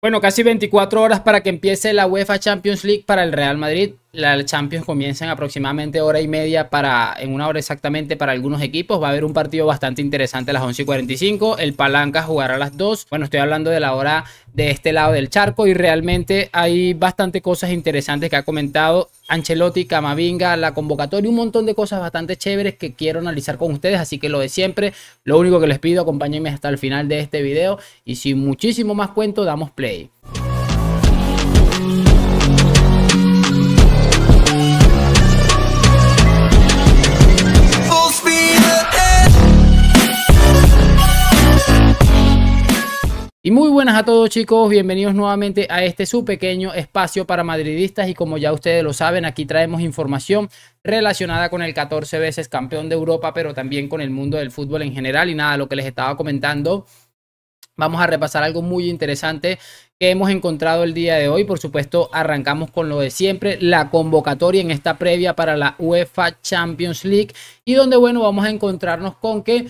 Bueno, casi 24 horas para que empiece la UEFA Champions League para el Real Madrid. La Champions comienza en aproximadamente hora y media en una hora exactamente para algunos equipos. Va a haber un partido bastante interesante a las 11:45. El Palanca jugará a las 2. Bueno, estoy hablando de la hora de este lado del charco y realmente hay bastante cosas interesantes que ha comentado Ancelotti, Camavinga, la convocatoria, un montón de cosas bastante chéveres que quiero analizar con ustedes. Así que lo de siempre, lo único que les pido, acompáñenme hasta el final de este video y sin muchísimo más cuento, damos play. Y muy buenas a todos, chicos, bienvenidos nuevamente a este su pequeño espacio para madridistas. Y como ya ustedes lo saben, aquí traemos información relacionada con el 14 veces campeón de Europa, pero también con el mundo del fútbol en general. Y nada, lo que les estaba comentando, vamos a repasar algo muy interesante que hemos encontrado el día de hoy. Por supuesto, arrancamos con lo de siempre, la convocatoria en esta previa para la UEFA Champions League, y donde, bueno, vamos a encontrarnos con que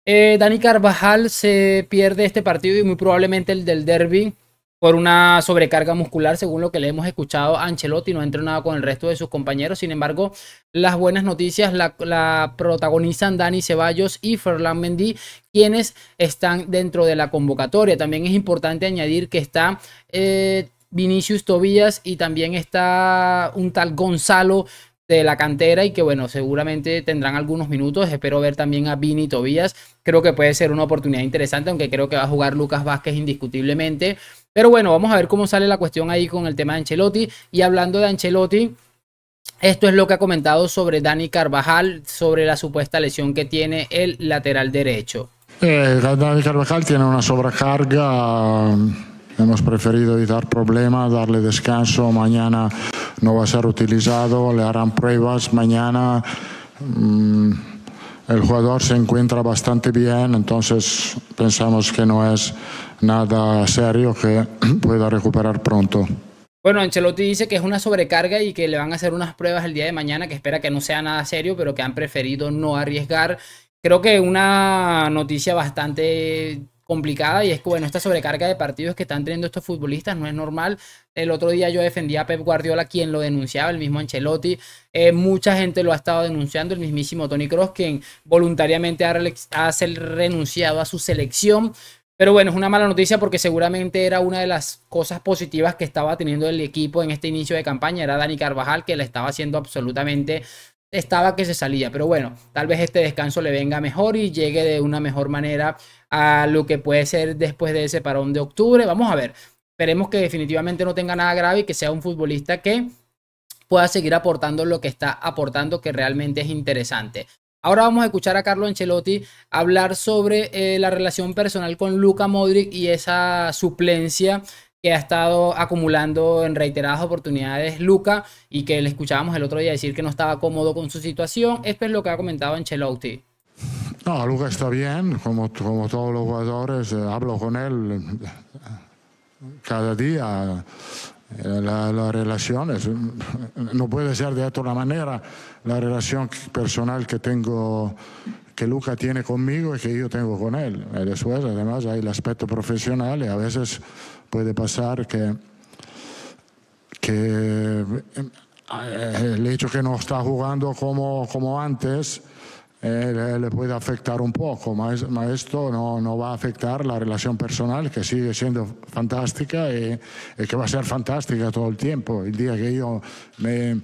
Dani Carvajal se pierde este partido y muy probablemente el del derbi por una sobrecarga muscular, según lo que le hemos escuchado a Ancelotti. No ha entrenado con el resto de sus compañeros. Sin embargo, las buenas noticias la protagonizan Dani Ceballos y Ferland Mendy, quienes están dentro de la convocatoria. También es importante añadir que está Vinicius Tobías y también está un tal Gonzalo de la cantera, y que bueno, seguramente tendrán algunos minutos. Espero ver también a Vini Tobías. Creo que puede ser una oportunidad interesante, aunque creo que va a jugar Lucas Vázquez indiscutiblemente. Pero bueno, vamos a ver cómo sale la cuestión ahí con el tema de Ancelotti. Y hablando de Ancelotti, esto es lo que ha comentado sobre Dani Carvajal, sobre la supuesta lesión que tiene el lateral derecho. Dani Carvajal tiene una sobrecarga. Hemos preferido evitar problemas, darle descanso. Mañana no va a ser utilizado, le harán pruebas mañana. El jugador se encuentra bastante bien, entonces pensamos que no es nada serio, que pueda recuperar pronto. Bueno, Ancelotti dice que es una sobrecarga y que le van a hacer unas pruebas el día de mañana, que espera que no sea nada serio, pero que han preferido no arriesgar. Creo que una noticia bastante complicada, y es que bueno, esta sobrecarga de partidos que están teniendo estos futbolistas no es normal. El otro día yo defendía a Pep Guardiola, quien lo denunciaba, el mismo Ancelotti. Mucha gente lo ha estado denunciando, el mismísimo Toni Kroos, quien voluntariamente ha renunciado a su selección. Pero bueno, es una mala noticia porque seguramente era una de las cosas positivas que estaba teniendo el equipo en este inicio de campaña. Era Dani Carvajal, que le estaba haciendo absolutamente, estaba que se salía. Pero bueno, tal vez este descanso le venga mejor y llegue de una mejor manera a lo que puede ser después de ese parón de octubre. Vamos a ver, esperemos que definitivamente no tenga nada grave y que sea un futbolista que pueda seguir aportando lo que está aportando, que realmente es interesante. Ahora vamos a escuchar a Carlo Ancelotti hablar sobre la relación personal con Luka Modric y esa suplencia que ha estado acumulando en reiteradas oportunidades Luka, y que le escuchábamos el otro día decir que no estaba cómodo con su situación. Esto es lo que ha comentado Ancelotti. No, Luka está bien, como todos los jugadores. Hablo con él cada día. La relación no puede ser de otra manera. La relación personal que tengo, que Luka tiene conmigo y que yo tengo con él. Y después, además, hay el aspecto profesional, y a veces puede pasar que el hecho que no está jugando como antes le puede afectar un poco, pero esto no va a afectar la relación personal, que sigue siendo fantástica y que va a ser fantástica todo el tiempo. El día que yo me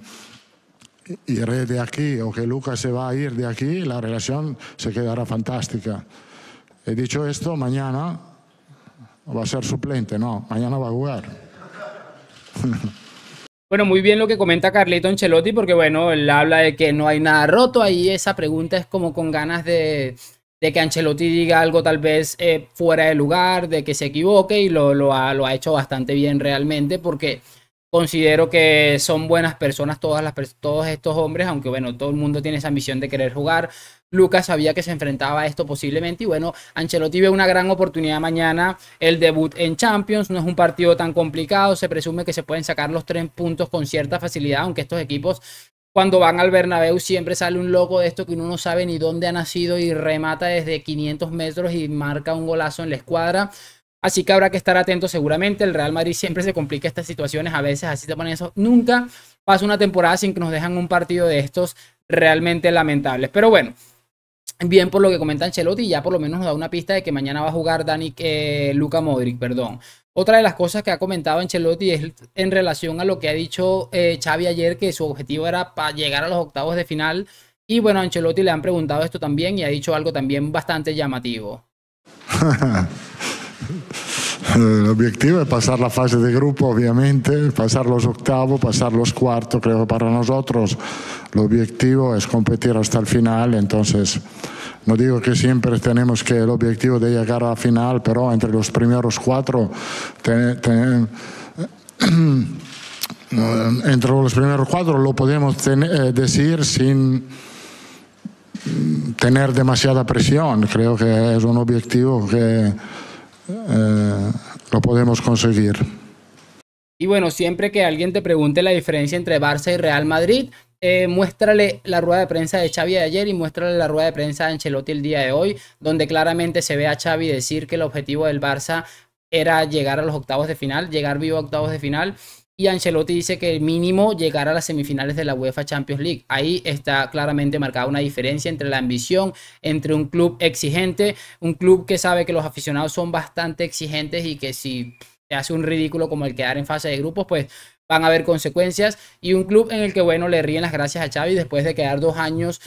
iré de aquí o que Luka se va a ir de aquí, la relación se quedará fantástica. He dicho esto, mañana va a ser suplente, no, mañana va a jugar. Bueno, muy bien lo que comenta Carleto Ancelotti, porque bueno, él habla de que no hay nada roto. Ahí esa pregunta es como con ganas de que Ancelotti diga algo tal vez fuera de lugar, de que se equivoque, y lo ha hecho bastante bien realmente, porque considero que son buenas personas todos estos hombres, aunque bueno, todo el mundo tiene esa ambición de querer jugar. Lucas sabía que se enfrentaba a esto posiblemente, y bueno, Ancelotti ve una gran oportunidad mañana, el debut en Champions. No es un partido tan complicado, se presume que se pueden sacar los 3 puntos con cierta facilidad, aunque estos equipos, cuando van al Bernabéu, siempre sale un loco de esto que uno no sabe ni dónde ha nacido y remata desde 500 metros y marca un golazo en la escuadra. Así que habrá que estar atento seguramente. El Real Madrid siempre se complica estas situaciones, a veces así se ponen eso. Nunca pasa una temporada sin que nos dejan un partido de estos realmente lamentables. Pero bueno, bien por lo que comenta Ancelotti, ya por lo menos nos da una pista de que mañana va a jugar Luka Modric, perdón. Otra de las cosas que ha comentado Ancelotti es en relación a lo que ha dicho Xavi ayer, que su objetivo era para llegar a los octavos de final. Y bueno, a Ancelotti le han preguntado esto también y ha dicho algo también bastante llamativo. El objetivo es pasar la fase de grupo, obviamente, pasar los octavos, pasar los cuartos. Creo que para nosotros el objetivo es competir hasta el final. Entonces, no digo que siempre tenemos que el objetivo de llegar a la final, pero entre los primeros cuatro, entre los primeros cuatro lo podemos decir sin tener demasiada presión. Creo que es un objetivo que lo podemos conseguir. Y bueno, siempre que alguien te pregunte la diferencia entre Barça y Real Madrid, muéstrale la rueda de prensa de Xavi de ayer y muéstrale la rueda de prensa de Ancelotti el día de hoy, donde claramente se ve a Xavi decir que el objetivo del Barça era llegar a los octavos de final, llegar vivo a octavos de final. Y Ancelotti dice que el mínimo llegar a las semifinales de la UEFA Champions League. Ahí está claramente marcada una diferencia entre la ambición, entre un club exigente, un club que sabe que los aficionados son bastante exigentes y que si se hace un ridículo como el quedar en fase de grupos, pues van a haber consecuencias. Y un club en el que, bueno, le ríen las gracias a Xavi después de quedar 2 años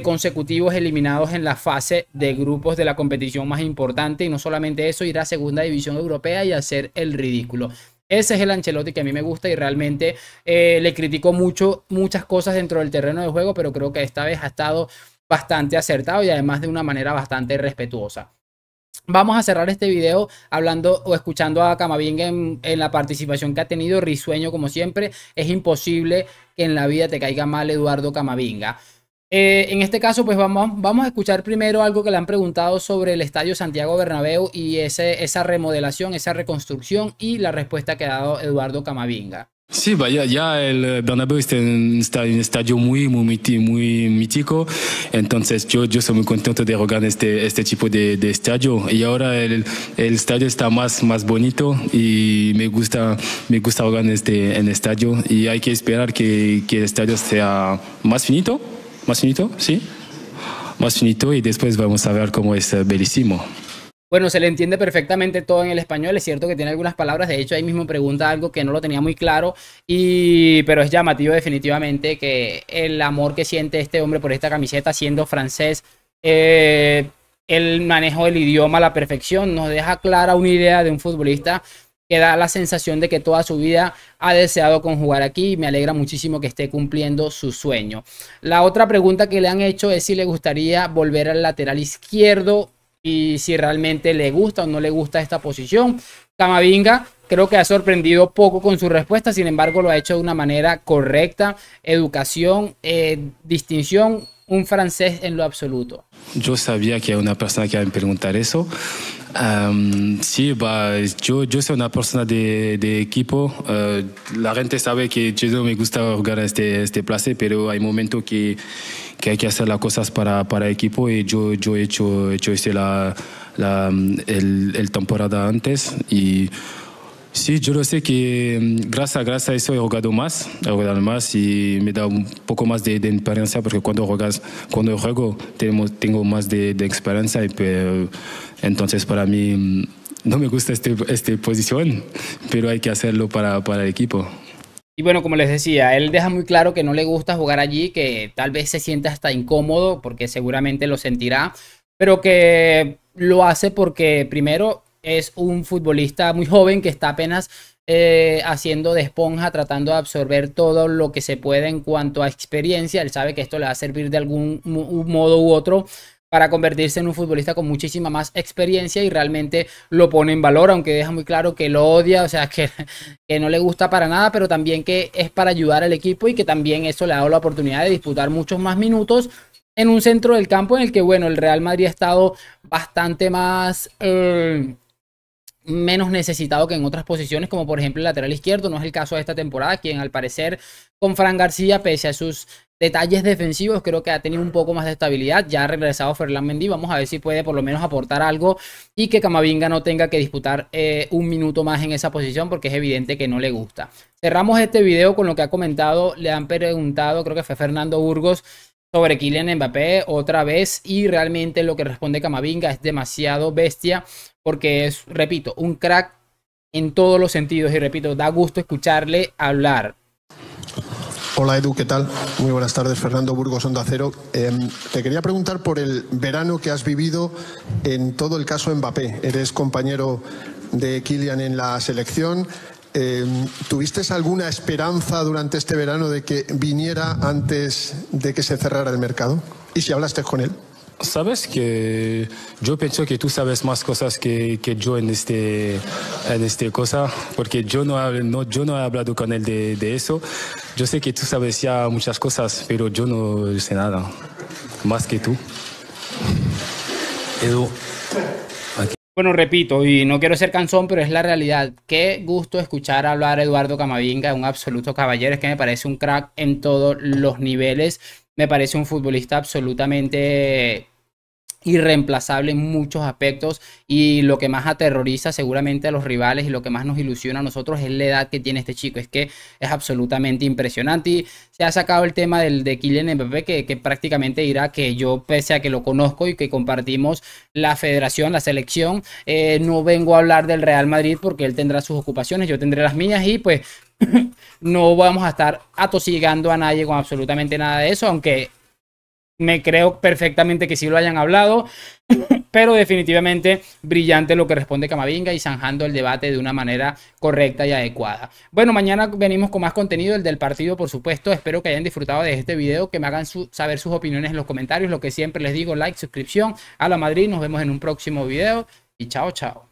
consecutivos eliminados en la fase de grupos de la competición más importante. Y no solamente eso, ir a segunda división europea y hacer el ridículo. Ese es el Ancelotti que a mí me gusta y realmente le critico muchas cosas dentro del terreno de juego, pero creo que esta vez ha estado bastante acertado y además de una manera bastante respetuosa. Vamos a cerrar este video hablando o escuchando a Camavinga en la participación que ha tenido, risueño como siempre. Es imposible que en la vida te caiga mal Eduardo Camavinga. En este caso, pues vamos a escuchar primero algo que le han preguntado sobre el Estadio Santiago Bernabéu y esa remodelación, esa reconstrucción y la respuesta que ha dado Eduardo Camavinga. Sí, ya el Bernabéu es un estadio muy mítico, entonces yo soy muy contento de jugar este tipo de estadio y ahora el estadio está más bonito y me gusta jugar en este estadio y hay que esperar que el estadio sea más finito, sí, más finito y después vamos a ver cómo es bellísimo. Bueno, se le entiende perfectamente todo en el español. Es cierto que tiene algunas palabras. De hecho, ahí mismo pregunta algo que no lo tenía muy claro. Pero es llamativo definitivamente que el amor que siente este hombre por esta camiseta, siendo francés, el manejo del idioma a la perfección, nos deja clara una idea de un futbolista que da la sensación de que toda su vida ha deseado conjugar aquí y me alegra muchísimo que esté cumpliendo su sueño. La otra pregunta que le han hecho es si le gustaría volver al lateral izquierdo y si realmente le gusta o no le gusta esta posición. Camavinga creo que ha sorprendido poco con su respuesta, sin embargo lo ha hecho de una manera correcta. Educación, distinción, un francés en lo absoluto. Yo sabía que hay una persona que iba a preguntar eso. Sí, yo soy una persona de equipo. La gente sabe que yo me gusta jugar este place, pero hay momentos que hay que hacer las cosas para el equipo y yo he hecho el temporada antes y sí, yo lo sé que gracias a eso he jugado más y me da un poco más de experiencia porque cuando juego tengo más de experiencia y entonces para mí no me gusta esta posición, pero hay que hacerlo para el equipo. Y bueno, como les decía, él deja muy claro que no le gusta jugar allí, que tal vez se sienta hasta incómodo porque seguramente lo sentirá, pero que lo hace porque primero es un futbolista muy joven que está apenas haciendo de esponja, tratando de absorber todo lo que se puede en cuanto a experiencia. Él sabe que esto le va a servir de algún modo u otro para convertirse en un futbolista con muchísima más experiencia y realmente lo pone en valor, aunque deja muy claro que lo odia, o sea, que no le gusta para nada, pero también que es para ayudar al equipo y que también eso le ha dado la oportunidad de disputar muchos más minutos en un centro del campo en el que, bueno, el Real Madrid ha estado bastante más menos necesitado que en otras posiciones, como por ejemplo el lateral izquierdo. No es el caso de esta temporada, quien al parecer con Fran García, pese a sus detalles defensivos creo que ha tenido un poco más de estabilidad. Ya ha regresado Ferland Mendy, vamos a ver si puede por lo menos aportar algo y que Camavinga no tenga que disputar un minuto más en esa posición, porque es evidente que no le gusta. Cerramos este video con lo que ha comentado. Le han preguntado, creo que fue Fernando Burgos, sobre Kylian Mbappé otra vez, y realmente lo que responde Camavinga es demasiado bestia, porque es, repito, un crack en todos los sentidos, y repito, da gusto escucharle hablar. Hola Edu, ¿qué tal? Muy buenas tardes, Fernando Burgos, Onda Cero. Te quería preguntar por el verano que has vivido en todo el caso Mbappé. Eres compañero de Kylian en la selección. ¿Tuviste alguna esperanza durante este verano de que viniera antes de que se cerrara el mercado? ¿Y si hablaste con él? Sabes que yo pienso que tú sabes más cosas que yo en este cosa, porque yo no he hablado con él de eso. Yo sé que tú sabes ya muchas cosas, pero yo no sé nada, más que tú. Edu. Bueno, repito, y no quiero ser cansón, pero es la realidad. Qué gusto escuchar hablar a Eduardo Camavinga, un absoluto caballero. Es que me parece un crack en todos los niveles. Me parece un futbolista absolutamente irreemplazable en muchos aspectos, y lo que más aterroriza seguramente a los rivales y lo que más nos ilusiona a nosotros es la edad que tiene este chico. Es que es absolutamente impresionante, y se ha sacado el tema de Kylian Mbappé, que prácticamente dirá que yo, pese a que lo conozco y que compartimos la federación, la selección, no vengo a hablar del Real Madrid porque él tendrá sus ocupaciones, yo tendré las mías, y pues no vamos a estar atosigando a nadie con absolutamente nada de eso, aunque me creo perfectamente que sí lo hayan hablado, pero definitivamente brillante lo que responde Camavinga y zanjando el debate de una manera correcta y adecuada. Bueno, mañana venimos con más contenido, el del partido, por supuesto. Espero que hayan disfrutado de este video, que me hagan saber sus opiniones en los comentarios. Lo que siempre les digo, like, suscripción a la Madrid. Nos vemos en un próximo video y chao, chao.